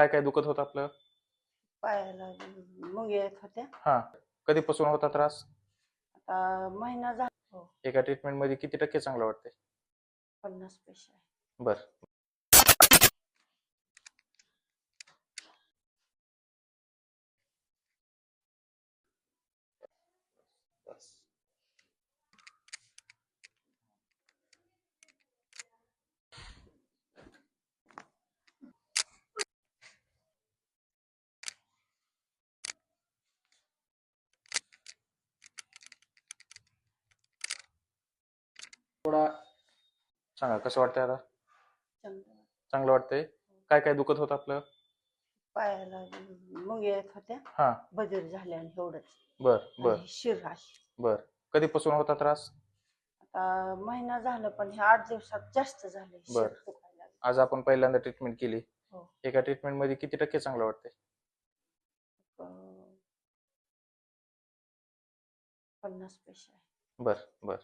काय काय दुखत होतं आपलं? पायाला मुंग्या येत होत्या. हा. कधीपासून होता त्रास? आता महिना झाला. हो, एका ट्रीटमेंट मध्ये किती टक्के चांगलं वाटतंय? 50 पैसे आहे. बर. थोडा सांगा कसं वाटतंय आता? चांगलं. चांगलं वाटतंय. काय काय दुखत होतं आपलं? पायाला मुंग्या येत होत्या. हा. बधीर झाल्या आणि एवढंच. बर बर आणि शिर अशी. बर. कधीपासून होता त्रास? आता महिना झालं, पण हे 8 दिवसात जास्त झाले. शिर बर. दुखायला लागलं. आज आपण पहिल्यांदा ट्रीटमेंट केली. हो. एका ट्रीटमेंट मध्ये किती टक्के चांगलं वाटतंय? 50 पैसे आहे. बर बर.